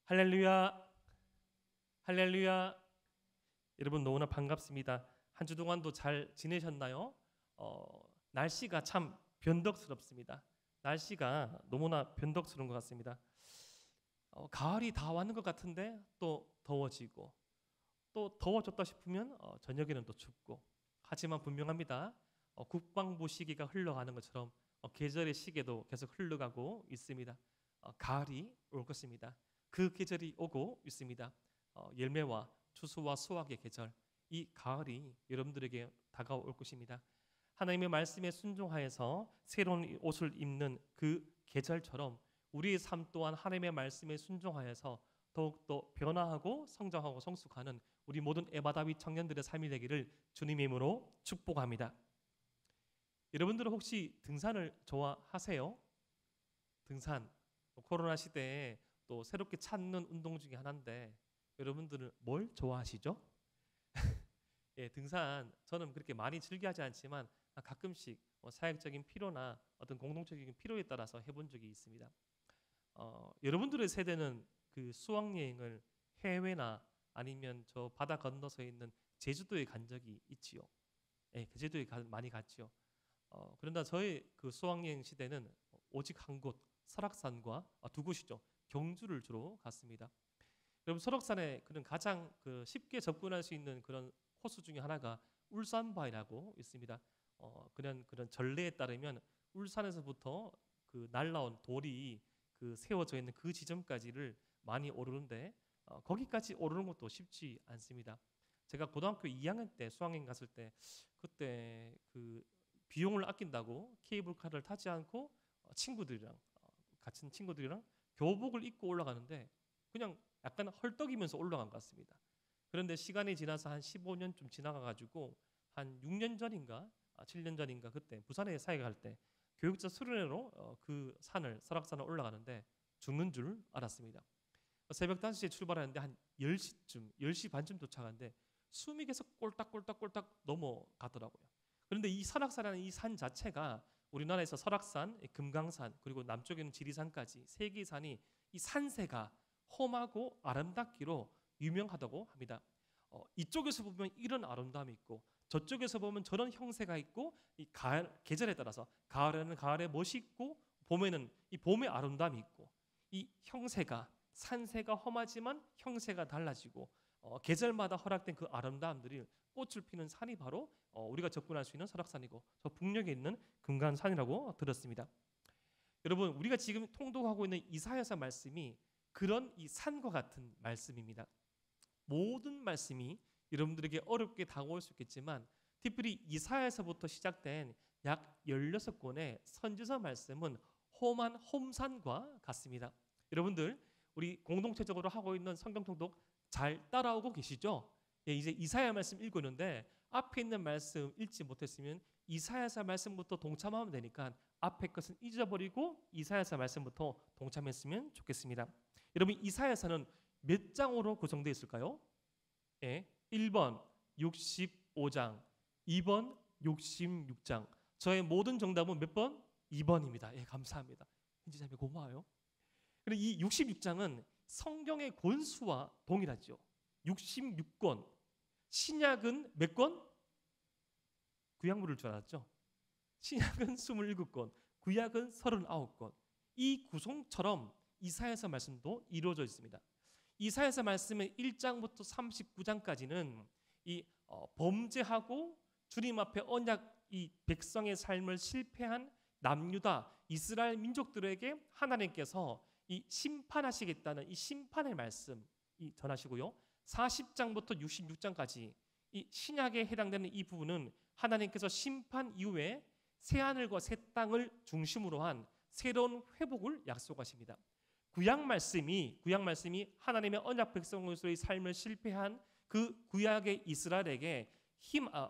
할렐루야, 할렐루야. 여러분 너무나 반갑습니다. 한 주 동안도 잘 지내셨나요? 날씨가 참 변덕스럽습니다. 날씨가 너무나 변덕스러운 것 같습니다. 가을이 다 왔는 것 같은데 또 더워지고 또 더워졌다 싶으면 저녁에는 또 춥고. 하지만 분명합니다. 국방부 시기가 흘러가는 것처럼 계절의 시계도 계속 흘러가고 있습니다. 가을이 올 것입니다. 그 계절이 오고 있습니다. 열매와 추수와 수확의 계절, 이 가을이 여러분들에게 다가올 것입니다. 하나님의 말씀에 순종하여서 새로운 옷을 입는 그 계절처럼 우리의 삶 또한 하나님의 말씀에 순종하여서 더욱더 변화하고 성장하고 성숙하는 우리 모든 에바다윗 청년들의 삶이 되기를 주님의 이름으로 축복합니다. 여러분들은 혹시 등산을 좋아하세요? 등산, 코로나 시대에 또 새롭게 찾는 운동 중에 하나인데 여러분들은 뭘 좋아하시죠? 예, 등산 저는 그렇게 많이 즐겨하지 않지만 가끔씩 사역적인 필요나 어떤 공동적인 필요에 따라서 해본 적이 있습니다. 여러분들의 세대는 그 수학여행을 해외나 아니면 저 바다 건너서 있는 제주도에 간 적이 있지요. 예, 제주도에 많이 갔지요. 그런데 저의 그 수학여행 시대는 오직 한 곳, 설악산과 두 곳이죠. 경주를 주로 갔습니다. 여러분 설악산에 그런 가장 쉽게 접근할 수 있는 그런 코스 중에 하나가 울산바위라고 있습니다. 그런 전례에 따르면 울산에서부터 그 날라온 돌이 세워져 있는 그 지점까지를 많이 오르는데 거기까지 오르는 것도 쉽지 않습니다. 제가 고등학교 2학년 때 수학여행 갔을 때 그때 그 비용을 아낀다고 케이블카를 타지 않고 같은 친구들이랑 교복을 입고 올라가는데 그냥 약간 헐떡이면서 올라간 것 같습니다. 그런데 시간이 지나서 한 15년쯤 지나가가지고 한 6년 전인가 7년 전인가 그때 부산에 사역을 할 때 교육자 수련회로 그 설악산을 올라가는데 죽는 줄 알았습니다. 새벽 5시에 출발하는데 한 10시쯤, 10시 반쯤 도착하는데 숨이 계속 꼴딱꼴딱꼴딱 넘어가더라고요. 그런데 이 설악산이라는 이 산 자체가 우리나라에서 설악산, 금강산 그리고 남쪽에는 지리산까지 세 개의 산이 이 산세가 험하고 아름답기로 유명하다고 합니다. 이쪽에서 보면 이런 아름다움이 있고 저쪽에서 보면 저런 형세가 있고 이 계절에 따라서 가을에는 가을의 멋이 있고 봄에는 이 봄의 아름다움이 있고 이 형세가 산세가 험하지만 형세가 달라지고 계절마다 허락된 그 아름다움들이 꽃을 피는 산이 바로 우리가 접근할 수 있는 설악산이고 저 북녘에 있는 금강산이라고 들었습니다. 여러분 우리가 지금 통독하고 있는 이사야서 말씀이 그런 이 산과 같은 말씀입니다. 모든 말씀이 여러분들에게 어렵게 다가올 수 있겠지만 특별히 이사야서부터 시작된 약 16권의 선지서 말씀은 험한 험산과 같습니다. 여러분들 우리 공동체적으로 하고 있는 성경 통독 잘 따라오고 계시죠? 예, 이제 이사야 말씀 읽고 있는데 앞에 있는 말씀 읽지 못했으면 이사야서 말씀부터 동참하면 되니까 앞에 것은 잊어버리고 이사야서 말씀부터 동참했으면 좋겠습니다. 여러분 이사야서는 몇 장으로 구성되어 있을까요? 예, 1번 65장, 2번 66장. 저의 모든 정답은 몇 번? 2번입니다. 예, 감사합니다. hin지자매 고마워요. 그리고 이 66장은 성경의 권수와 동일하죠. 66권. 신약은 몇 권? 구약물을 줄 알았죠? 신약은 27권, 구약은 39권. 이 구성처럼 이사야서 말씀도 이루어져 있습니다. 이사야서 말씀의 1장부터 39장까지는 이 범죄하고 주님 앞에 언약 이 백성의 삶을 실패한 남유다 이스라엘 민족들에게 하나님께서 이 심판하시겠다는 이 심판의 말씀 전하시고요. 40장부터 66장까지 이 신약에 해당되는 이 부분은 하나님께서 심판 이후에 새 하늘과 새 땅을 중심으로 한 새로운 회복을 약속하십니다. 구약 말씀이 하나님의 언약 백성으로서의 삶을 실패한 그 구약의 이스라엘에게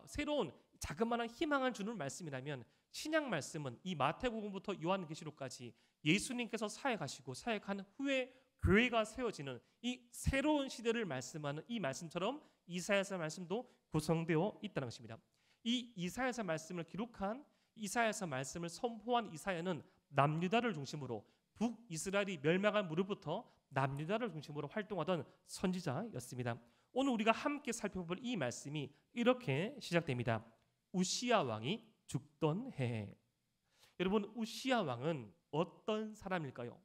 새로운 자그마한 희망을 주는 말씀이라면 신약 말씀은 이 마태복음부터 요한계시록까지 예수님께서 사역하시고 사역한 후에 교회가 세워지는 이 새로운 시대를 말씀하는 이 말씀처럼 이사야서 말씀도 구성되어 있다는 것입니다. 이 이사야서 말씀을 기록한 이사야서 말씀을 선포한 이사야는 남유다를 중심으로 북이스라엘이 멸망한 무렵부터 남유다를 중심으로 활동하던 선지자였습니다. 오늘 우리가 함께 살펴볼 이 말씀이 이렇게 시작됩니다. 우시야 왕이 죽던 해. 여러분, 우시야 왕은 어떤 사람일까요?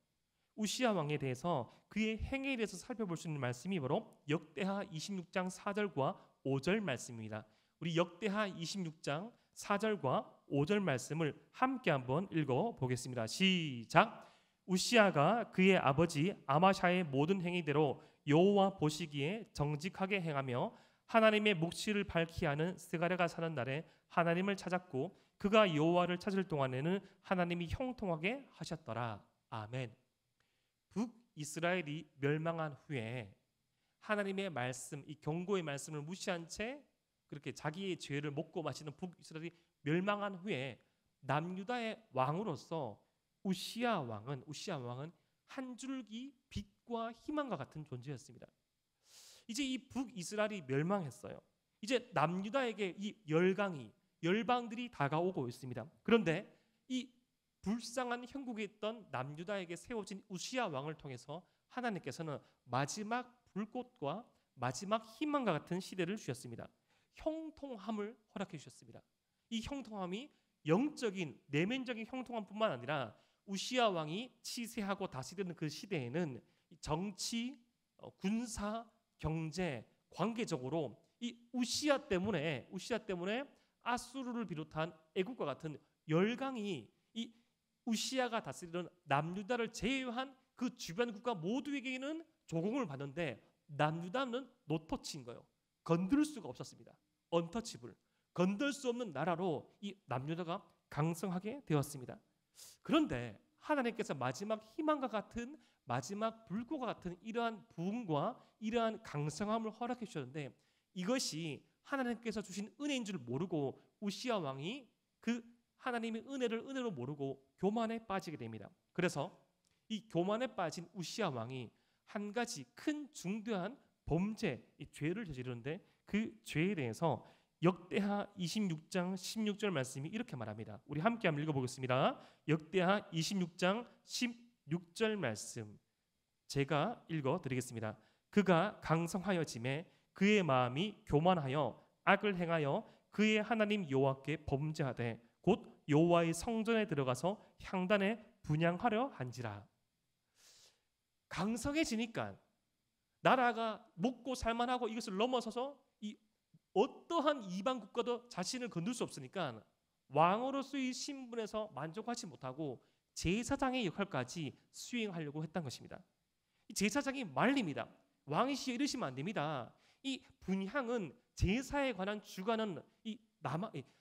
우시야 왕에 대해서 그의 행위에 대해서 살펴볼 수 있는 말씀이 바로 역대하 26장 4절과 5절 말씀입니다. 우리 역대하 26장 4절과 5절 말씀을 함께 한번 읽어보겠습니다. 시작! 우시야가 그의 아버지 아마샤의 모든 행위대로 여호와 보시기에 정직하게 행하며 하나님의 묵시를 밝히 하는 스가랴가 사는 날에 하나님을 찾았고 그가 여호와를 찾을 동안에는 하나님이 형통하게 하셨더라. 아멘. 북이스라엘이 멸망한 후에 하나님의 말씀, 이 경고의 말씀을 무시한 채 그렇게 자기의 죄를 먹고 마시는 북이스라엘이 멸망한 후에 남유다의 왕으로서 우시야 왕은 한 줄기 빛과 희망과 같은 존재였습니다. 이제 이 북이스라엘이 멸망했어요. 이제 남유다에게 이 열방들이 다가오고 있습니다. 그런데 이 불쌍한 형국에 있던 남유다에게 세워진 우시야 왕을 통해서 하나님께서는 마지막 불꽃과 마지막 희망과 같은 시대를 주셨습니다. 형통함을 허락해 주셨습니다. 이 형통함이 영적인 내면적인 형통함뿐만 아니라 우시야 왕이 치세하고 다스리는 그 시대에는 정치, 군사, 경제, 관계적으로 이 우시야 때문에 아수르를 비롯한 애국과 같은 열강이 이 우시야가 다스리는 남유다를 제외한 그 주변 국가 모두에게는 조공을 받는데 남유다는 노터치인 거예요. 건들 수가 없었습니다. 언터치블. 건들 수 없는 나라로 이 남유다가 강성하게 되었습니다. 그런데 하나님께서 마지막 희망과 같은 마지막 불꽃과 같은 이러한 부흥과 이러한 강성함을 허락해 주셨는데 이것이 하나님께서 주신 은혜인 줄 모르고 우시야 왕이 그 하나님의 은혜로 모르고 교만에 빠지게 됩니다. 그래서 이 교만에 빠진 우시야 왕이 한 가지 큰 중대한 범죄, 이 죄를 저지르는데 그 죄에 대해서 역대하 26장 16절 말씀이 이렇게 말합니다. 우리 함께 한번 읽어보겠습니다. 역대하 26장 16절 말씀 제가 읽어드리겠습니다. 그가 강성하여짐에 그의 마음이 교만하여 악을 행하여 그의 하나님 여호와께 범죄하되 곧 여호와의 성전에 들어가서 향단에 분향하려 한지라. 강성해지니까 나라가 먹고 살만하고 이것을 넘어서서 이 어떠한 이방 국가도 자신을 건들 수 없으니까 왕으로서의 신분에서 만족하지 못하고 제사장의 역할까지 수행하려고 했던 것입니다. 이 제사장이 말립니다. 왕이시여 이러시면 안 됩니다. 이 분향은 제사에 관한 주관은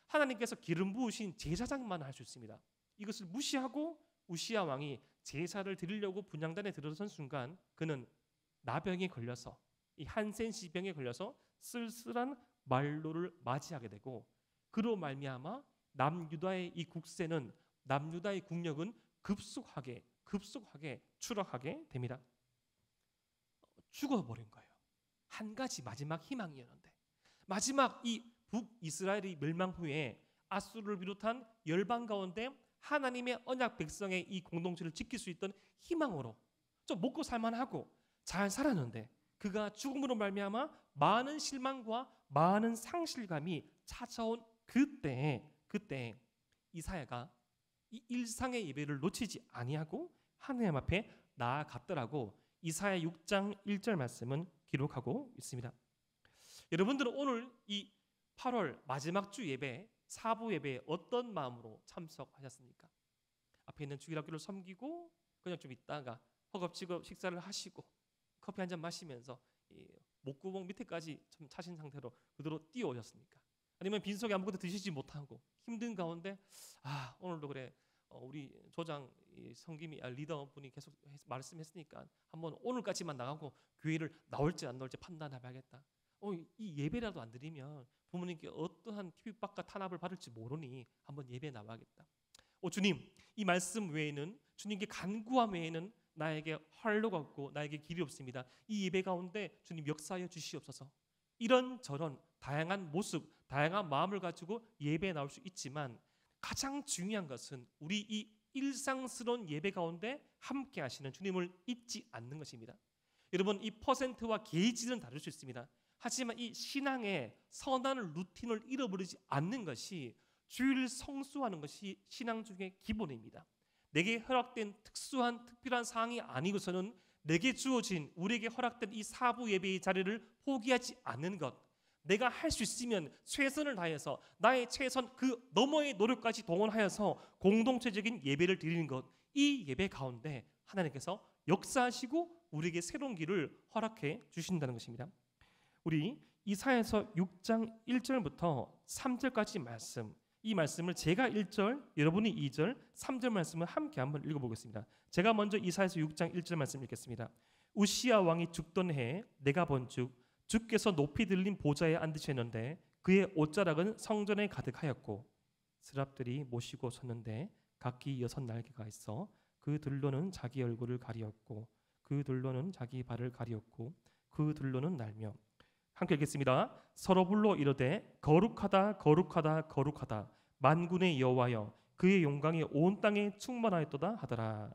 하나님께서 기름 부으신 제사장만 할 수 있습니다. 이것을 무시하고 우시야 왕이 제사를 드리려고 분향단에 들어선 순간 그는 나병에 걸려서 이 한센시병에 걸려서 쓸쓸한 말로를 맞이하게 되고 그로 말미암아 남유다의 이 국세는 남유다의 국력은 급속하게 추락하게 됩니다. 죽어버린 거예요. 한 가지 마지막 희망이었는데 마지막 이 북이스라엘의 멸망 후에 아수르를 비롯한 열방 가운데 하나님의 언약 백성의 이 공동체를 지킬 수 있던 희망으로 좀 먹고 살만하고 잘 살았는데 그가 죽음으로 말미암아 많은 실망과 많은 상실감이 찾아온 그때 이사야가 이 일상의 예배를 놓치지 아니하고 하나님 앞에 나아갔더라고 이사야 6장 1절 말씀은 기록하고 있습니다. 여러분들은 오늘 이 8월 마지막 주 예배, 사부 예배에 어떤 마음으로 참석하셨습니까? 앞에 있는 주일학교를 섬기고 그냥 좀 있다가 허겁지겁 식사를 하시고 커피 한 잔 마시면서 이 목구멍 밑에까지 좀 차신 상태로 그대로 뛰어오셨습니까? 아니면 빈속에 아무것도 드시지 못하고 힘든 가운데 오늘도 그래 우리 조장 성김이 리더 분이 계속 말씀했으니까 한번 오늘까지만 나가고 교회를 나올지 안 나올지 판단해봐야겠다. 이 예배라도 안 드리면 부모님께 어떠한 핍박과 탄압을 받을지 모르니 한번 예배 나와야겠다. 주님, 이 말씀 외에는 주님께 간구함 외에는 나에게 활로가 없고 나에게 길이 없습니다. 이 예배 가운데 주님 역사하여 주시옵소서. 이런저런 다양한 모습, 다양한 마음을 가지고 예배에 나올 수 있지만 가장 중요한 것은 우리 이 일상스러운 예배 가운데 함께 하시는 주님을 잊지 않는 것입니다. 여러분, 이 퍼센트와 게이지는 다를 수 있습니다. 하지만 이 신앙의 선한 루틴을 잃어버리지 않는 것이 주일 성수하는 것이 신앙 중의 기본입니다. 내게 허락된 특별한 사항이 아니고서는 내게 주어진, 우리에게 허락된 이 사부 예배의 자리를 포기하지 않는 것, 내가 할 수 있으면 최선을 다해서 나의 최선 그 너머의 노력까지 동원하여서 공동체적인 예배를 드리는 것, 이 예배 가운데 하나님께서 역사하시고 우리에게 새로운 길을 허락해 주신다는 것입니다. 우리 이사야서 6장 1절부터 3절까지 말씀, 이 말씀을 제가 1절, 여러분이 2절, 3절 말씀을 함께 한번 읽어보겠습니다. 제가 먼저 이사야서 6장 1절 말씀 읽겠습니다. 우시야 왕이 죽던 해에 내가 본즉 주께서 높이 들린 보좌에 앉으셨는데 그의 옷자락은 성전에 가득하였고 스랍들이 모시고 섰는데 각기 6날개가 있어 그 들로는 자기 얼굴을 가리었고 그 들로는 자기 발을 가리었고 그 들로는 날며, 함께 읽겠습니다. 서로 불러 이르되 거룩하다 거룩하다 거룩하다 만군의 여호와여 그의 영광이 온 땅에 충만하였도다 하더라.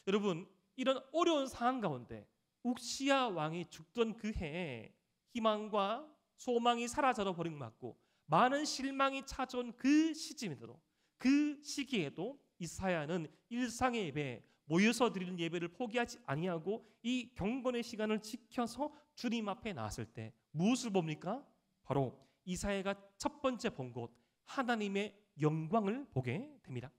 여러분, 이런 어려운 상황 가운데 욱시야 왕이 죽던 그 해에 희망과 소망이 사라져 버린 것 같고 많은 실망이 찾아온 그 시점에도, 그 시기에도 이사야는 일상의 예배, 모여서 드리는 예배를 포기하지 아니하고 이 경건의 시간을 지켜서 주님 앞에 나왔을 때 무엇을 봅니까? 바로 이사야가 첫 번째 본 곳, 하나님의 영광을 보게 됩니다.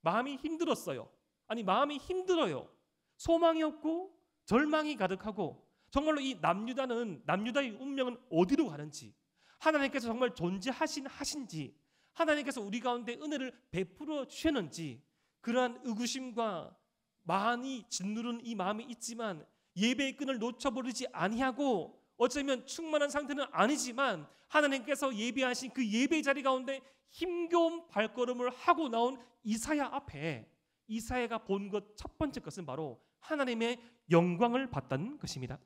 마음이 힘들었어요. 아니, 마음이 힘들어요. 소망이 없고 절망이 가득하고 정말로 이 남유다의 운명은 어디로 가는지, 하나님께서 정말 존재하신지, 하나님께서 우리 가운데 은혜를 베풀어 주셨는지, 그러한 의구심과 많이 짓누른 이 마음이 있지만 예배의 끈을 놓쳐버리지 아니하고 어쩌면 충만한 상태는 아니지만 하나님께서 예배하신 그 예배 자리 가운데 힘겨운 발걸음을 하고 나온 이사야 앞에 이사야가 본 것 첫 번째 것은 바로 하나님의 영광을 봤다는 것입니다.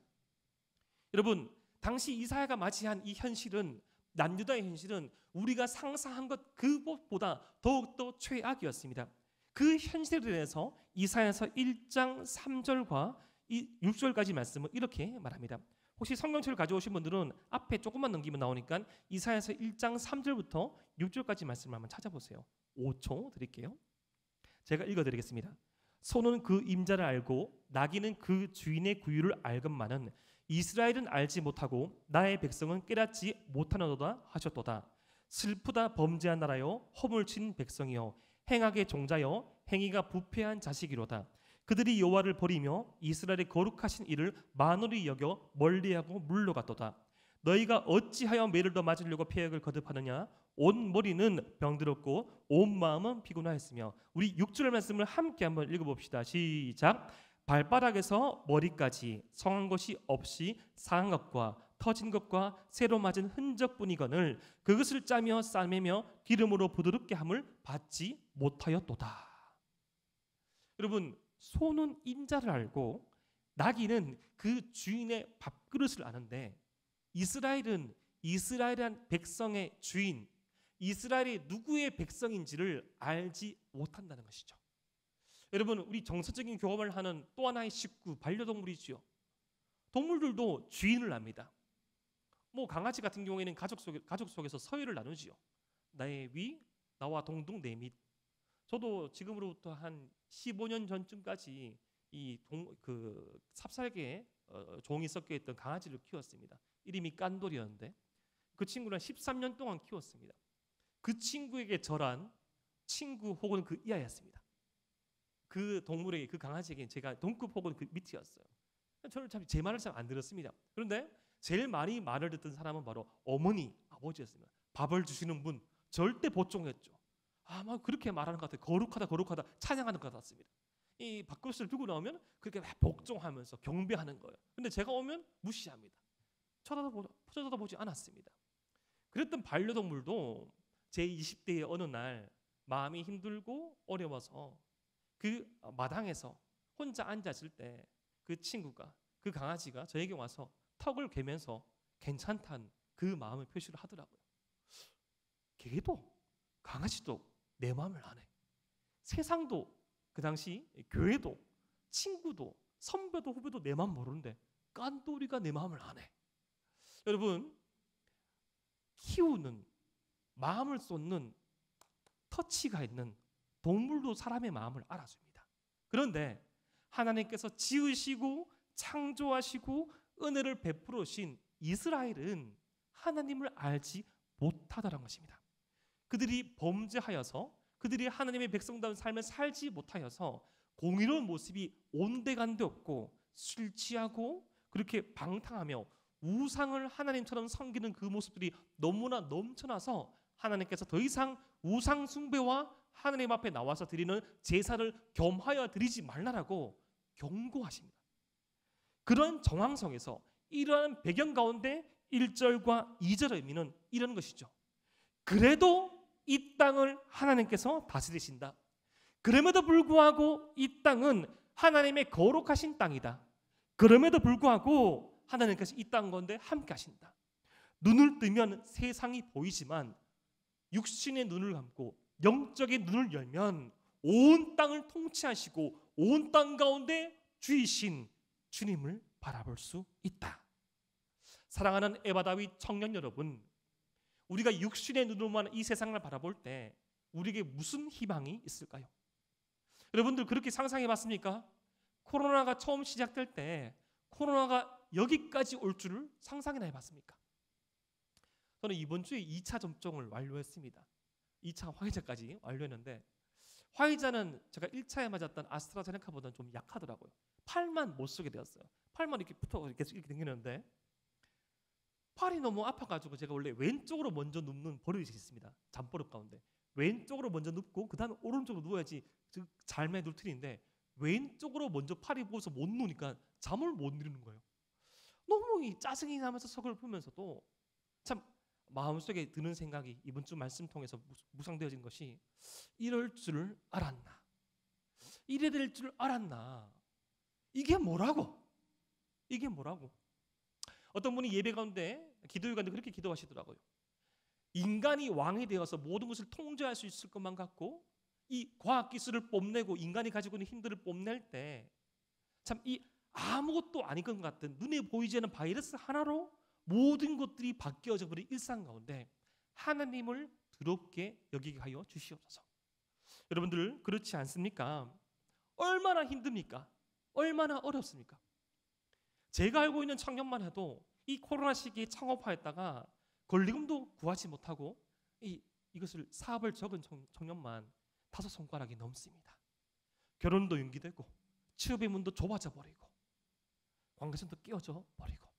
여러분, 당시 이사야가 맞이한 이 현실은, 남유다의 현실은 우리가 상상한 것 그것보다 더욱더 최악이었습니다. 그 현실에 대해서 이사야서 1장 3절과 6절까지 말씀을 이렇게 말합니다. 혹시 성경책을 가져오신 분들은 앞에 조금만 넘기면 나오니까 이사야서 1장 3절부터 6절까지 말씀을 한번 찾아보세요. 5초 드릴게요. 제가 읽어드리겠습니다. 소는 그 임자를 알고 나귀는 그 주인의 구유를 알건만은 이스라엘은 알지 못하고 나의 백성은 깨닫지 못하노도다 하셨도다. 슬프다 범죄한 나라여 허물친 백성이여 행악의 종자여 행위가 부패한 자식이로다. 그들이 여호와를 버리며 이스라엘의 거룩하신 이를 만홀히 여겨 멀리하고 물러갔도다. 너희가 어찌하여 매를 더 맞으려고 폐역을 거듭하느냐? 온 머리는 병들었고 온 마음은 피곤하였으며. 우리 6절 말씀을 함께 한번 읽어봅시다. 시작. 발바닥에서 머리까지 성한 것이 없이 상한 것과 터진 것과 새로 맞은 흔적뿐이거늘 그것을 짜며 싸매며 기름으로 부드럽게 함을 받지 못하였도다. 여러분, 소는 인자를 알고 나귀는 그 주인의 밥그릇을 아는데 이스라엘은 이스라엘이란 백성의 주인, 이스라엘이 누구의 백성인지를 알지 못한다는 것이죠. 여러분, 우리 정서적인 경험을 하는 또 하나의 식구, 반려동물이지요. 동물들도 주인을 압니다. 뭐 강아지 같은 경우에는 가족 속에서 서열을 나누지요. 나의 위, 나와 동등 내 밑. 저도 지금으로부터 한 15년 전쯤까지 그 삽살개 종이 섞여 있던 강아지를 키웠습니다. 이름이 깐돌이었는데 그 친구를 13년 동안 키웠습니다. 그 친구에게 절한 친구 혹은 그 이하였습니다. 그 동물에게, 그 강아지에게 제가 동급 혹은 그 밑이었어요. 저는 참 제 말을 잘 안 들었습니다. 그런데 제일 많이 말을 듣던 사람은 바로 어머니, 아버지였습니다. 밥을 주시는 분 절대 복종했죠. 아마 그렇게 말하는 것 같아요. 거룩하다 거룩하다 찬양하는 것 같습니다. 이 밥그릇을 들고 나오면 그렇게 복종하면서 경배하는 거예요. 근데 제가 오면 무시합니다. 쳐다보지 않았습니다. 그랬던 반려동물도 제 20대의 어느 날 마음이 힘들고 어려워서 그 마당에서 혼자 앉았을 때 그 친구가, 그 강아지가 저에게 와서 턱을 괴면서 괜찮다는 그 마음의 표시를 하더라고요. 개도 강아지도 내 마음을 아네. 세상도 그 당시 교회도 친구도 선배도 후배도 내 마음 모르는데 깐돌이가 내 마음을 아네. 여러분, 키우는 마음을 쏟는 터치가 있는 동물도 사람의 마음을 알아줍니다. 그런데 하나님께서 지으시고 창조하시고 은혜를 베풀어 주신 이스라엘은 하나님을 알지 못하다는 것입니다. 그들이 범죄하여서 그들이 하나님의 백성다운 삶을 살지 못하여서 공의로운 모습이 온데간데 없고 술 취하고 그렇게 방탕하며 우상을 하나님처럼 섬기는 그 모습들이 너무나 넘쳐나서 하나님께서 더 이상 우상 숭배와 하나님 앞에 나와서 드리는 제사를 겸하여 드리지 말라라고 경고하십니다. 그런 정황 속에서 이러한 배경 가운데 1절과 2절의 의미는 이런 것이죠. 그래도 이 땅을 하나님께서 다스리신다. 그럼에도 불구하고 이 땅은 하나님의 거룩하신 땅이다. 그럼에도 불구하고 하나님께서 이 땅 가운데 함께 하신다. 눈을 뜨면 세상이 보이지만 육신의 눈을 감고 영적인 눈을 열면 온 땅을 통치하시고 온 땅 가운데 주이신 주님을 바라볼 수 있다. 사랑하는 에바다윗 청년 여러분, 우리가 육신의 눈으로만 이 세상을 바라볼 때 우리에게 무슨 희망이 있을까요? 여러분들 그렇게 상상해 봤습니까? 코로나가 처음 시작될 때 코로나가 여기까지 올 줄을 상상이나 해봤습니까? 저는 이번 주에 2차 접종을 완료했습니다. 2차 화이자까지 완료했는데 화이자는 제가 1차에 맞았던 아스트라제네카보다는 좀 약하더라고요. 팔만 못 쓰게 되었어요. 팔만 이렇게 붙어 계속 이렇게 당기는데 팔이 너무 아파가지고 제가 원래 왼쪽으로 먼저 눕는 버릇이 있습니다. 잠버릇 가운데 왼쪽으로 먼저 눕고 그 다음에 오른쪽으로 누워야지 잠에 들 틀인데 왼쪽으로 먼저 팔이 부어서 못 누우니까 잠을 못 이루는 거예요. 너무 짜증이 나면서 서글프면서도 참 마음속에 드는 생각이 이번 주 말씀 통해서 묵상되어진 것이 이럴 줄 알았나, 이래 될 줄 알았나, 이게 뭐라고, 이게 뭐라고. 어떤 분이 예배 가운데 기도회 가운데 그렇게 기도하시더라고요. 인간이 왕이 되어서 모든 것을 통제할 수 있을 것만 같고 이 과학기술을 뽐내고 인간이 가지고 있는 힘들을 뽐낼 때 참 이 아무것도 아닌 것 같은 눈에 보이지 않는 바이러스 하나로 모든 것들이 바뀌어져 버린 일상 가운데 하나님을 더럽게 여기게 하여 주시옵소서. 여러분들 그렇지 않습니까? 얼마나 힘듭니까? 얼마나 어렵습니까? 제가 알고 있는 청년만 해도 이 코로나 시기에 창업하였다가 권리금도 구하지 못하고 이것을 사업을 적은 청년만 5손가락이 넘습니다. 결혼도 연기되고 취업의 문도 좁아져 버리고 관계선도 끼어져 버리고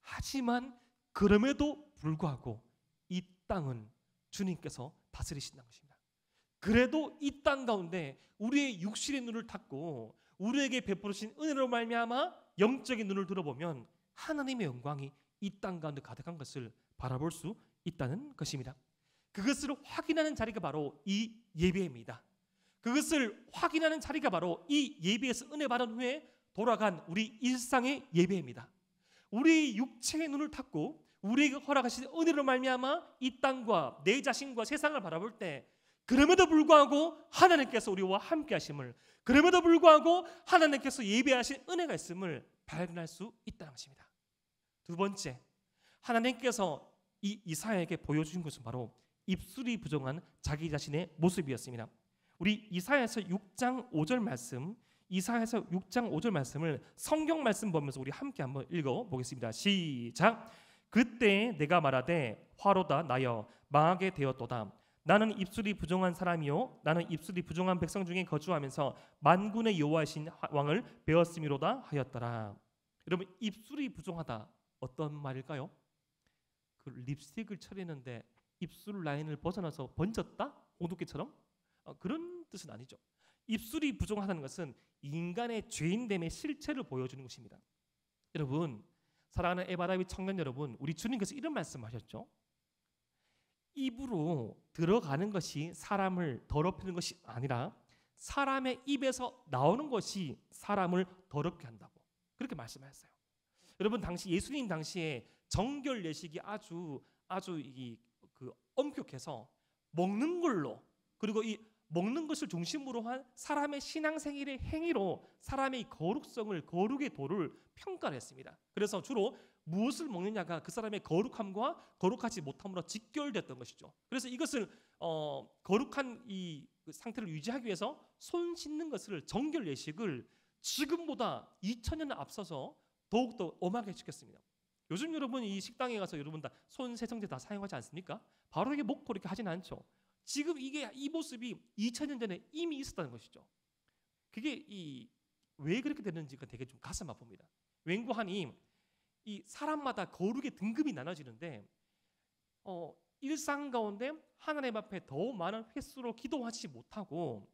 하지만 그럼에도 불구하고 이 땅은 주님께서 다스리신다는 것입니다. 그래도 이 땅 가운데 우리의 육신의 눈을 닫고 우리에게 베푸신 은혜로 말미암아 영적인 눈을 들어보면 하나님의 영광이 이 땅 가운데 가득한 것을 바라볼 수 있다는 것입니다. 그것을 확인하는 자리가 바로 이 예배입니다. 그것을 확인하는 자리가 바로 이 예배에서 은혜 받은 후에 돌아간 우리 일상의 예배입니다. 우리 육체의 눈을 닫고 우리에게 허락하신 은혜로 말미암아 이 땅과 내 자신과 세상을 바라볼 때 그럼에도 불구하고 하나님께서 우리와 함께 하심을, 그럼에도 불구하고 하나님께서 예배하신 은혜가 있음을 발견할 수 있다는 것입니다. 두 번째, 하나님께서 이 이사야에게 보여주신 것은 바로 입술이 부정한 자기 자신의 모습이었습니다. 우리 이사야서 6장 5절 말씀, 이사야서 6장 5절 말씀을 성경 말씀 보면서 우리 함께 한번 읽어보겠습니다. 시작. 그때 내가 말하되 화로다 나여 망하게 되었도다. 나는 입술이 부정한 사람이요 나는 입술이 부정한 백성 중에 거주하면서 만군의 여호와이신 왕을 배웠음이로다 하였더라. 여러분, 입술이 부정하다 어떤 말일까요? 그 립스틱을 칠했는데 입술 라인을 벗어나서 번졌다? 오두깨처럼? 그런 뜻은 아니죠. 입술이 부정하다는 것은 인간의 죄인됨의 실체를 보여주는 것입니다. 여러분, 사랑하는 에바다윗 청년 여러분, 우리 주님께서 이런 말씀하셨죠. 입으로 들어가는 것이 사람을 더럽히는 것이 아니라 사람의 입에서 나오는 것이 사람을 더럽게 한다고 그렇게 말씀하셨어요. 여러분, 당시 예수님 당시에 정결 예식이 아주 엄격해서 먹는 걸로, 그리고 이 먹는 것을 중심으로 한 사람의 신앙생활의 행위로 사람의 거룩성을, 거룩의 도를 평가를 했습니다. 그래서 주로 무엇을 먹느냐가 그 사람의 거룩함과 거룩하지 못함으로 직결됐던 것이죠. 그래서 이것을 거룩한 이 상태를 유지하기 위해서 손 씻는 것을, 정결 예식을 지금보다 2000년 앞서서 더욱더 엄하게 시켰습니다. 요즘 여러분 이 식당에 가서 여러분 다 손 세정제 다 사용하지 않습니까? 바로 이게 먹고 이렇게 하진 않죠. 지금 이 모습이 2000년 전에 이미 있었다는 것이죠. 그게 왜 그렇게 됐는지가 되게 좀 가슴 아픕니다. 웬고하니 이 사람마다 거룩의 등급이 나눠지는데 일상 가운데 하나님 앞에 더 많은 횟수로 기도하지 못하고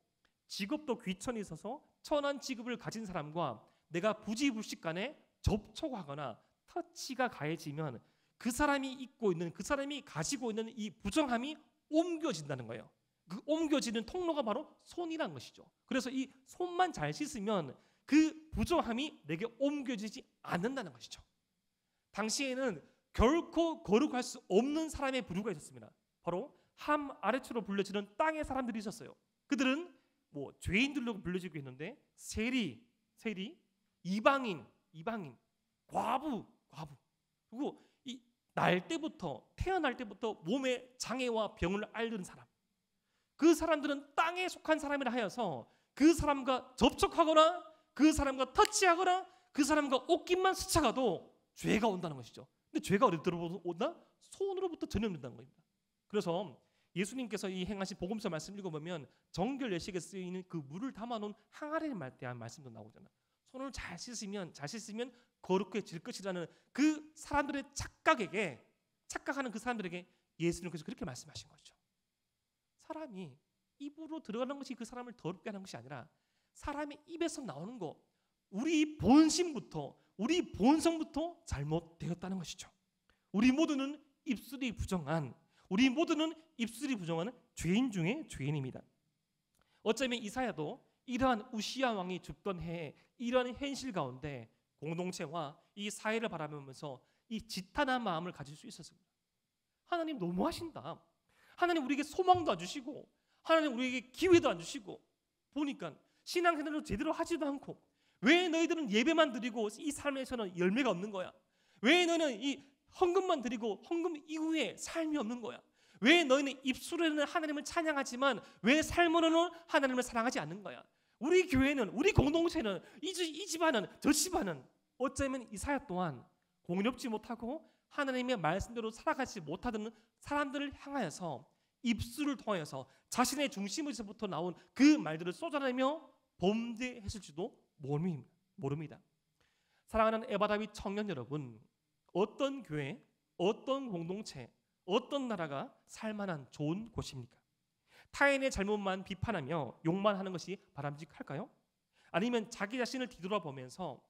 직업도 귀천이 있어서 천한 직업을 가진 사람과 내가 부지불식 간에 접촉하거나 터치가 가해지면 그 사람이 입고 있는, 그 사람이 가지고 있는 이 부정함이 옮겨진다는 거예요. 그 옮겨지는 통로가 바로 손이라는 것이죠. 그래서 이 손만 잘 씻으면 그 부정함이 내게 옮겨지지 않는다는 것이죠. 당시에는 결코 거룩할 수 없는 사람의 부류가 있었습니다. 바로 함 아래쪽으로 불려지는 땅의 사람들이 있었어요. 그들은 뭐 죄인들로 불려지고 있는데 세리, 이방인, 과부. 그리고 태어날 때부터 몸의 장애와 병을 앓는 사람. 그 사람들은 땅에 속한 사람이라 하여서 그 사람과 접촉하거나 그 사람과 터치하거나 그 사람과 옷깃만 스쳐가도 죄가 온다는 것이죠. 근데 죄가 어디로 온다? 손으로부터 전염된다는 겁니다. 그래서 예수님께서 이 행하신 복음서 말씀 읽어보면 정결 예식에 쓰이는 그 물을 담아놓은 항아리에 대한 말씀도 나오잖아요. 손을 잘 씻으면 거룩해질 것이라는 그 사람들의 착각하는 그 사람들에게 예수님께서 그렇게 말씀하신 거죠. 사람이 입으로 들어가는 것이 그 사람을 더럽게 하는 것이 아니라 사람의 입에서 나오는 것, 우리 본심부터, 우리 본성부터 잘못되었다는 것이죠. 우리 모두는 입술이 부정한 죄인 중에 죄인입니다. 어쩌면 이사야도 이러한 우시야 왕이 죽던 해에 이러한 현실 가운데 공동체와 이 사회를 바라보면서 이 지탄한 마음을 가질 수 있었습니다. 하나님 너무하신다. 하나님 우리에게 소망도 안 주시고 하나님 우리에게 기회도 안 주시고 보니까 신앙생활을 제대로 하지도 않고 왜 너희들은 예배만 드리고 이 삶에서는 열매가 없는 거야? 왜 너희는 이 헌금만 드리고 헌금 이후에 삶이 없는 거야? 왜 너희는 입술로는 하나님을 찬양하지만 왜 삶으로는 하나님을 사랑하지 않는 거야? 우리 교회는, 우리 공동체는, 이 집안은, 저 집안은 어쩌면 이사야 또한 공의롭지 못하고 하나님의 말씀대로 살아가지 못하던 사람들을 향하여서 입술을 통하여서 자신의 중심에서부터 나온 그 말들을 쏟아내며 범죄했을지도 모릅니다. 사랑하는 에바다윗 청년 여러분, 어떤 교회, 어떤 공동체, 어떤 나라가 살만한 좋은 곳입니까? 타인의 잘못만 비판하며 욕만 하는 것이 바람직할까요? 아니면 자기 자신을 뒤돌아보면서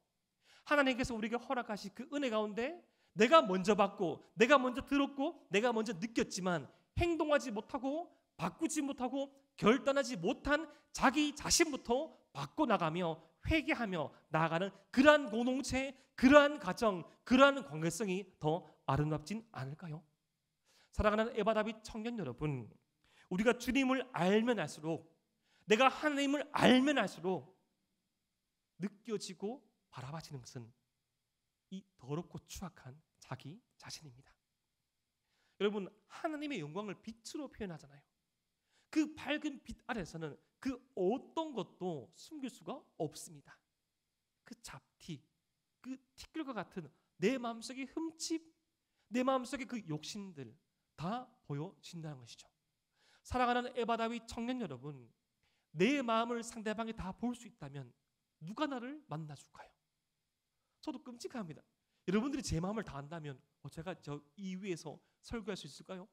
하나님께서 우리에게 허락하신 그 은혜 가운데 내가 먼저 받고 내가 먼저 들었고 내가 먼저 느꼈지만 행동하지 못하고 바꾸지 못하고 결단하지 못한 자기 자신부터 바꿔나가며 회개하며 나아가는 그러한 공동체, 그러한 가정, 그러한 관계성이 더 아름답진 않을까요? 사랑하는 에바다윗 청년 여러분, 우리가 주님을 알면 알수록, 내가 하나님을 알면 알수록 느껴지고 바라봐지는 것은 이 더럽고 추악한 자기 자신입니다. 여러분, 하나님의 영광을 빛으로 표현하잖아요. 그 밝은 빛 아래서는 그 어떤 것도 숨길 수가 없습니다. 그 잡티, 그 티끌과 같은 내 마음속의 흠집, 내 마음속의 그 욕심들 다 보여진다는 것이죠. 사랑하는 에바다윗 청년 여러분, 내 마음을 상대방이 다 볼 수 있다면 누가 나를 만나줄까요? 저도 끔찍합니다. 여러분들이 제 마음을 다 안다면 제가 저 이 위에서 설교할 수 있을까요?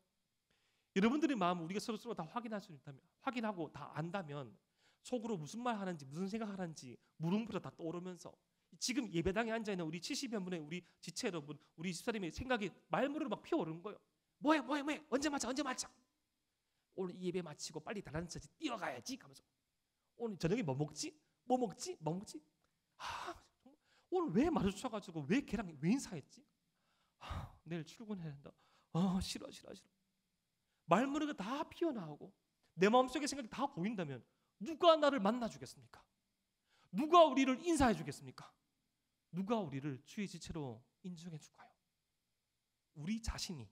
여러분들의 마음을 우리가 서로 다 확인할 수 있다면, 확인하고 다 안다면 속으로 무슨 말 하는지, 무슨 생각하는지 물음표가 다 떠오르면서 지금 예배당에 앉아있는 우리 70여 분의 우리 지체 여러분, 우리 집사님의 생각이 말문으로 막 피어오르는 거예요. 뭐해 언제 마쳐 오늘 이 예배 마치고 빨리 다른 데서 뛰어가야지 하면서 오늘 저녁에 뭐 먹지? 오늘 왜 마주쳐가지고 왜 걔랑 왜 인사했지? 내일 출근해야 된다. 싫어. 말문으로 다 피어나오고 내 마음속의 생각이 다 보인다면 누가 나를 만나주겠습니까? 누가 우리를 인사해 주겠습니까? 누가 우리를 주의 지체로 인정해 줄까요? 우리 자신이,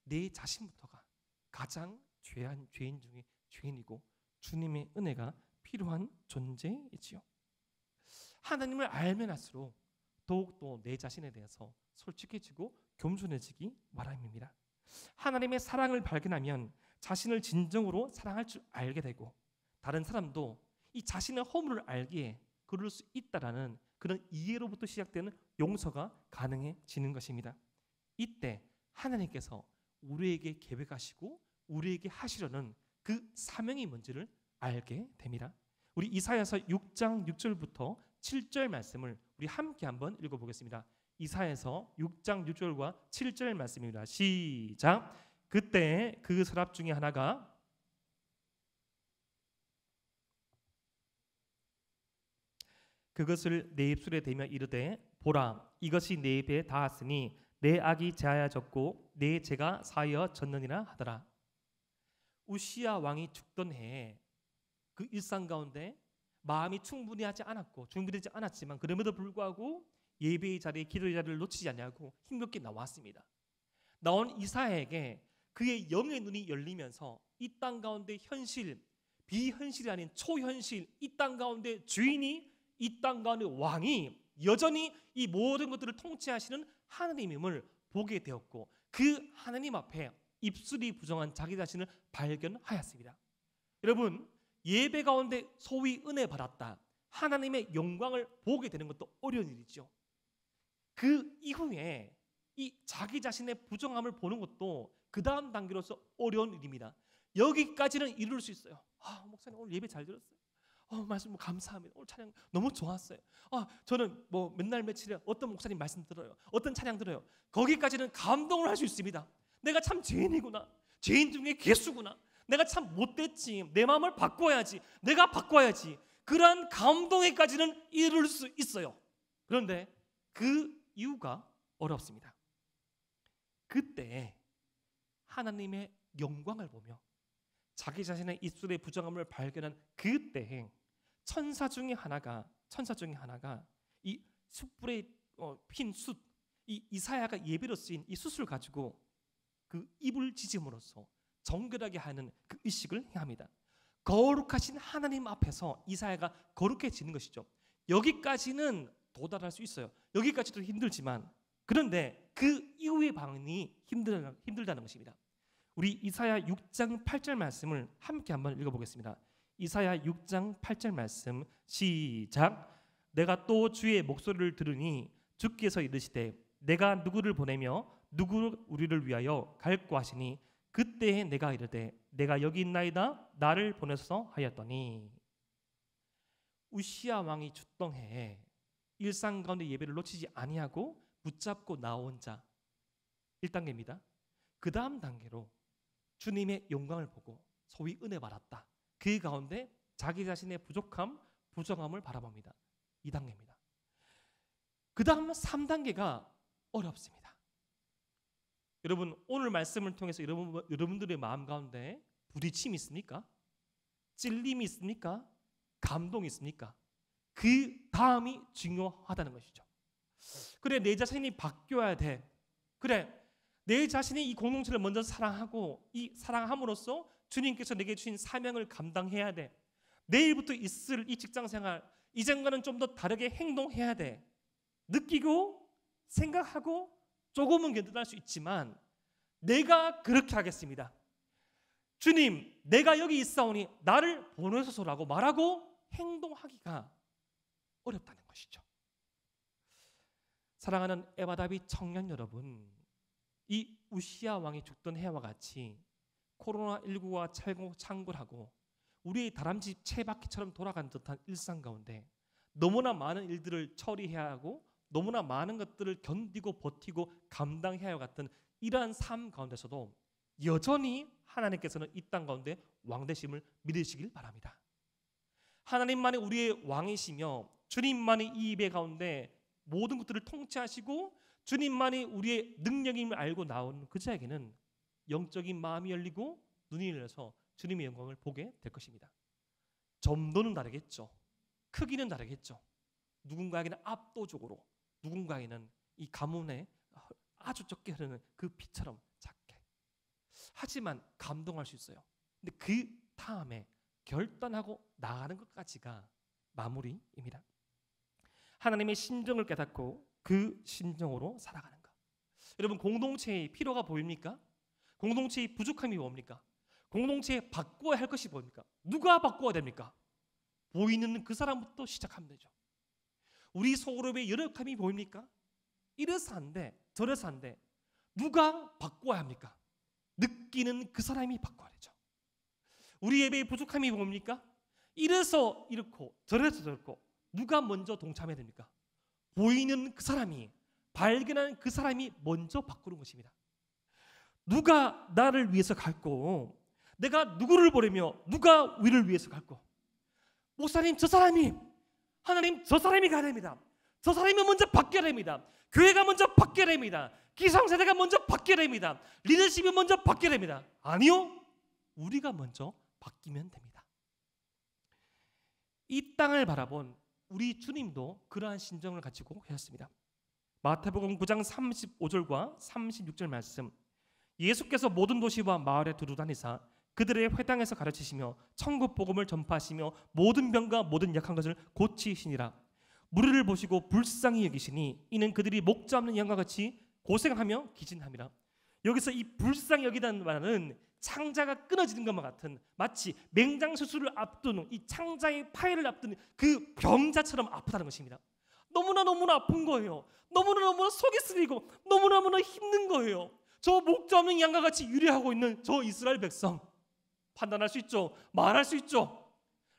내 자신부터가 가장 죄인 중에 죄인이고 주님의 은혜가 필요한 존재이지요. 하나님을 알면 할수록 더욱더 내 자신에 대해서 솔직해지고 겸손해지기 바람입니다. 하나님의 사랑을 발견하면 자신을 진정으로 사랑할 줄 알게 되고 다른 사람도 이 자신의 허물을 알기에 그럴 수 있다라는 그런 이해로부터 시작되는 용서가 가능해지는 것입니다. 이때 하나님께서 우리에게 계획하시고 우리에게 하시려는 그 사명이 뭔지를 알게 됩니다. 우리 이사야서 6장 6절부터 7절 말씀을 우리 함께 한번 읽어보겠습니다. 이사야서 6장 6절과 7절 말씀입니다. 시작. 그때 그 서랍 중에 하나가 그것을 내 입술에 대며 이르되 보라 이것이 내 입에 닿았으니 내 악이 제하여졌고 내 죄가 사하여졌느니라 하더라. 우시야 왕이 죽던 해에 그 일상 가운데 마음이 충분하지 않았고 준비되지 않았지만 그럼에도 불구하고 예배의 자리에 기도의 자리를 놓치지 않냐고 힘겹게 나왔습니다. 나온 이사야에게 그의 영의 눈이 열리면서 이 땅 가운데 현실, 비현실이 아닌 초현실, 이 땅 가운데 주인이, 이 땅 가운데 왕이 여전히 이 모든 것들을 통치하시는 하나님임을 보게 되었고 그 하나님 앞에 입술이 부정한 자기 자신을 발견하였습니다. 여러분, 예배 가운데 소위 은혜 받았다, 하나님의 영광을 보게 되는 것도 어려운 일이죠. 그 이후에 이 자기 자신의 부정함을 보는 것도 그 다음 단계로서 어려운 일입니다. 여기까지는 이룰 수 있어요. 목사님 오늘 예배 잘 들었어요. 말씀 감사합니다. 오늘 찬양 너무 좋았어요. 저는 뭐 맨날 며칠에 어떤 목사님 말씀 들어요. 어떤 찬양 들어요. 거기까지는 감동을 할 수 있습니다. 내가 참 죄인이구나. 죄인 중에 괴수구나. 내가 참 못됐지. 내 마음을 바꿔야지. 내가 바꿔야지. 그러한 감동에까지는 이룰 수 있어요. 그런데 그 이유가 어렵습니다. 그때 하나님의 영광을 보며 자기 자신의 입술의 부정함을 발견한 그때에 천사 중에 하나가 이 숯불에 핀 숯, 이 이사야가 예배로 쓰인 이 숯을 가지고 그 입을 지짐으로써 정결하게 하는 그 의식을 행합니다. 거룩하신 하나님 앞에서 이사야가 거룩해지는 것이죠. 여기까지는 도달할 수 있어요. 여기까지도 힘들지만 그런데 그 이후의 방이 힘들다는 것입니다. 우리 이사야 6장 8절 말씀을 함께 한번 읽어보겠습니다. 이사야 6장 8절 말씀 시작. 내가 또 주의 목소리를 들으니 주께서 이르시되 내가 누구를 보내며 누구를 우리를 위하여 갈고 하시니 그때에 내가 이르되 내가 여기 있나이다 나를 보내소서 하였더니. 우시야 왕이 죽던 해에 일상 가운데 예배를 놓치지 아니하고 붙잡고 나온 자 1단계입니다. 그 다음 단계로 주님의 영광을 보고 소위 은혜 받았다. 그 가운데 자기 자신의 부족함, 부정함을 바라봅니다. 2단계입니다. 그 다음 3단계가 어렵습니다. 여러분 오늘 말씀을 통해서 여러분들의 마음 가운데 부딪힘이 있습니까? 찔림이 있습니까? 감동이 있습니까? 그 다음이 중요하다는 것이죠. 그래 내 자신이 바뀌어야 돼. 그래 내 자신이 이 공동체를 먼저 사랑하고 이 사랑함으로써 주님께서 내게 주신 사명을 감당해야 돼. 내일부터 있을 이 직장생활 이전과는 좀 더 다르게 행동해야 돼. 느끼고 생각하고 조금은 견뎌낼 수 있지만 내가 그렇게 하겠습니다. 주님 내가 여기 있사오니 나를 보내소서라고 말하고 행동하기가 어렵다는 것이죠. 사랑하는 에바다비 청년 여러분, 이 우시야 왕이 죽던 해와 같이 코로나19와 창궐하고 우리의 다람쥐 채바퀴처럼 돌아가는 듯한 일상 가운데 너무나 많은 일들을 처리해야 하고 너무나 많은 것들을 견디고 버티고 감당해야 할 같은 이러한 삶 가운데서도 여전히 하나님께서는 이 땅 가운데 왕되심을 믿으시길 바랍니다. 하나님만이 우리의 왕이시며 주님만이 이 예배 가운데 모든 것들을 통치하시고 주님만이 우리의 능력임을 알고 나오는 그 자에게는 영적인 마음이 열리고 눈이 열려서 주님의 영광을 보게 될 것입니다. 점도는 다르겠죠. 크기는 다르겠죠. 누군가에게는 압도적으로, 누군가에게는 이 가뭄에 아주 적게 흐르는 그 피처럼 작게. 하지만 감동할 수 있어요. 근데 그 다음에 결단하고 나가는 것까지가 마무리입니다. 하나님의 심정을 깨닫고 그 심정으로 살아가는 것. 여러분, 공동체의 필요가 보입니까? 공동체의 부족함이 뭡니까? 공동체에 바꿔야 할 것이 뭡니까? 누가 바꿔야 됩니까? 보이는 그 사람부터 시작하면 되죠. 우리 소그룹의 열역함이 보입니까? 이래서 안 돼, 저래서 안 돼. 누가 바꿔야 합니까? 느끼는 그 사람이 바꿔야 되죠. 우리 예배의 부족함이 뭡니까? 이래서 이렇고 저래서 저렇고. 누가 먼저 동참해야 됩니까? 보이는 그 사람이, 발견하는 그 사람이 먼저 바꾸는 것입니다. 누가 나를 위해서 갈고, 내가 누구를 보려며 누가 우리를 위해서 갈고. 목사님, 저 사람이, 하나님, 저 사람이 가야 됩니다. 저 사람이 먼저 바뀌어야 됩니다. 교회가 먼저 바뀌어야 됩니다. 기성세대가 먼저 바뀌어야 됩니다. 리더십이 먼저 바뀌어야 됩니다. 아니요, 우리가 먼저 바뀌면 됩니다. 이 땅을 바라본 우리 주님도 그러한 심정을 가지고 계셨습니다. 마태복음 9장 35절과 36절 말씀. 예수께서 모든 도시와 마을에 두루 다니사 그들의 회당에서 가르치시며 천국 복음을 전파하시며 모든 병과 모든 약한 것을 고치시니라. 무리를 보시고 불쌍히 여기시니 이는 그들이 목자 없는 양과 같이 고생하며 기진함이라. 여기서 이 불쌍히 여기다는 말은 창자가 끊어지는 것과 같은, 마치 맹장 수술을 앞두는 이 창자의 파열을 앞두는 그 병자처럼 아프다는 것입니다. 너무나 아픈 거예요. 너무나 속이 쓰리고 너무나 힘든 거예요. 저 목자 없는 양과 같이 유리하고 있는 저 이스라엘 백성, 판단할 수 있죠. 말할 수 있죠.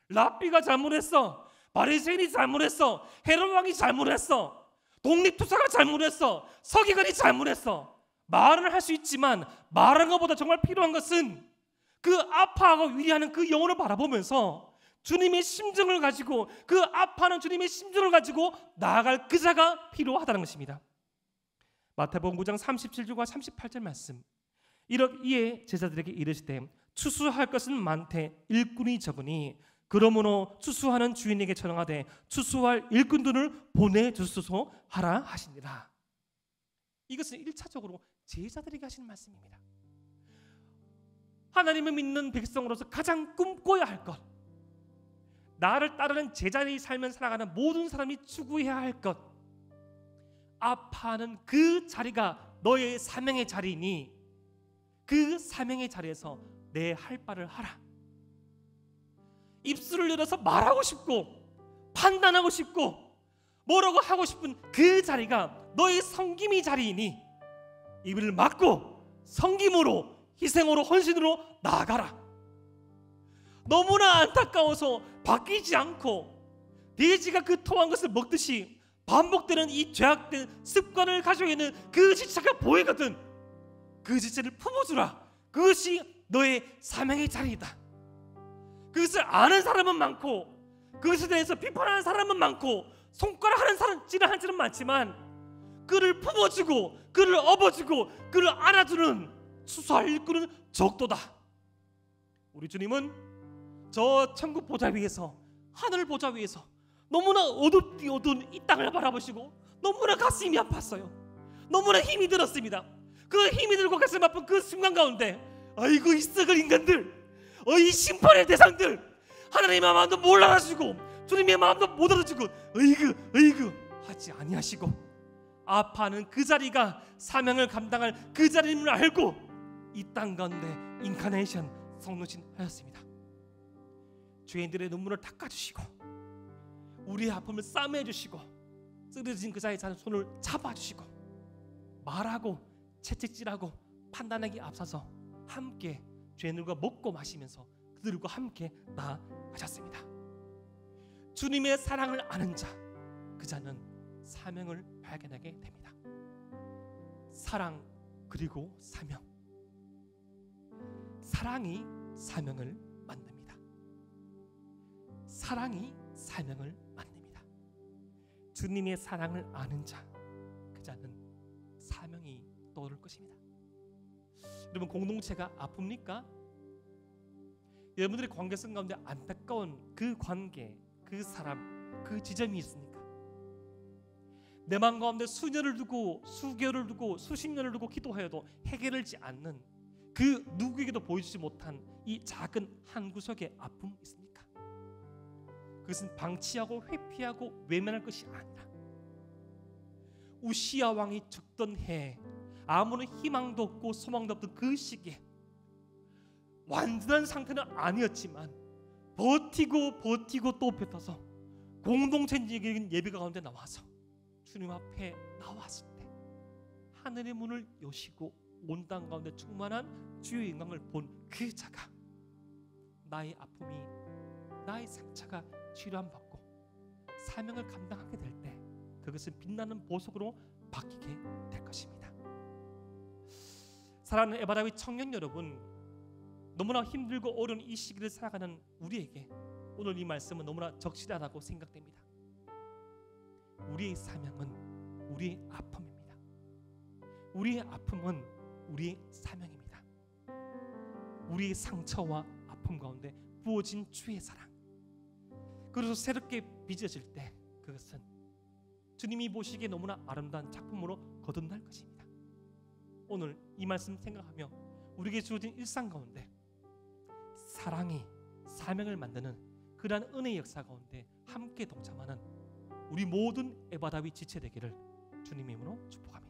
랍비가 잘못했어. 바리새인이 잘못했어. 헤롯 왕이 잘못했어. 독립투사가 잘못했어. 서기관이 잘못했어. 말을 할 수 있지만 말하는 것보다 정말 필요한 것은 그 아파하고 위리하는 그 영혼을 바라보면서 주님의 심정을 가지고, 그 아파하는 주님의 심정을 가지고 나아갈 그 자가 필요하다는 것입니다. 마태복음 9장 37절과 38절 말씀. 이에 제자들에게 이르시되 추수할 것은 많되 일꾼이 적으니 그러므로 추수하는 주인에게 청하되 추수할 일꾼들을 보내주소서 하라 하시니라. 이것은 1차적으로 제자들에게 하시는 말씀입니다. 하나님을 믿는 백성으로서 가장 꿈꿔야 할 것, 나를 따르는 제자의 삶을 살아가는 모든 사람이 추구해야 할 것, 아파하는 그 자리가 너의 사명의 자리니 그 사명의 자리에서 내 할 바를 하라. 입술을 열어서 말하고 싶고 판단하고 싶고 뭐라고 하고 싶은 그 자리가 너의 섬김의 자리이니 입을 막고 섬김으로, 희생으로, 헌신으로 나아가라. 너무나 안타까워서 바뀌지 않고 돼지가 그 토한 것을 먹듯이 반복되는 이 죄악된 습관을 가지고 있는 그 지체가 보이거든. 그 지체를 품어주라. 그것이 너의 사명의 자리이다. 그것을 아는 사람은 많고 그것에 대해서 비판하는 사람은 많고 손가락하는 사람은 많지만 그를 품어주고 그를 업어주고 그를 안아주는 추수할 일꾼은 적도다. 우리 주님은 저 천국 보좌 위에서, 하늘 보좌 위에서 너무나 어두운 이 땅을 바라보시고 너무나 가슴이 아팠어요. 너무나 힘이 들었습니다. 그 힘이 들고 가슴 아픈 그 순간 가운데 아이고 이 썩을 인간들, 이 심판의 대상들, 하나님의 마음도 못 알아주고 주님의 마음도 못 알아주고 어이구 하지 아니하시고 아파하는 그 자리가 사명을 감당할 그 자리임을 알고 이 땅 가운데 인카네이션 성노신 하였습니다. 죄인들의 눈물을 닦아주시고 우리의 아픔을 싸매주시고 쓰러진 그 자의 손을 잡아주시고 말하고 채찍질하고 판단하기 앞서서 함께 죄인들과 먹고 마시면서 그들과 함께 나아가셨습니다. 주님의 사랑을 아는 자, 그 자는 사명을 발견하게 됩니다. 사랑 그리고 사명. 사랑이 사명을 만듭니다. 사랑이 사명을 만듭니다. 주님의 사랑을 아는 자, 그 자는 사명이 떠오를 것입니다. 여러분, 공동체가 아픕니까? 여러분들의 관계성 가운데 안타까운 그 관계, 그 사람, 그 지점이 있습니까? 내 마음 가운데 수년을 두고 수개월을 두고 수십 년을 두고 기도하여도 해결되지 않는 그 누구에게도 보여주지 못한 이 작은 한 구석의 아픔이 있습니까? 그것은 방치하고 회피하고 외면할 것이 아니라 우시야 왕이 죽던 해에 아무런 희망도 없고 소망도 없던 그 시기에 완전한 상태는 아니었지만 버티고 또 뱉어서 공동체적인 예배 가운데 나와서 주님 앞에 나왔을 때 하늘의 문을 여시고 온 땅 가운데 충만한 주의 영광을 본 그 자가 나의 아픔이, 나의 상처가 치료받고 사명을 감당하게 될 때 그것은 빛나는 보석으로 바뀌게 될 것입니다. 사랑하는 에바라위 청년 여러분, 너무나 힘들고 어려운 이 시기를 살아가는 우리에게 오늘 이 말씀은 너무나 적실하다고 생각됩니다. 우리의 사명은 우리의 아픔입니다. 우리의 아픔은 우리의 사명입니다. 우리의 상처와 아픔 가운데 부어진 주의 사랑, 그래서 새롭게 빚어질 때 그것은 주님이 보시기에 너무나 아름다운 작품으로 거듭날 것입니다. 오늘 이 말씀 생각하며 우리에게 주어진 일상 가운데 사랑이 사명을 만드는 그러한 은혜의 역사 가운데 함께 동참하는 우리 모든 에바다위 지체되기를 주님의 이름으로 축복합니다.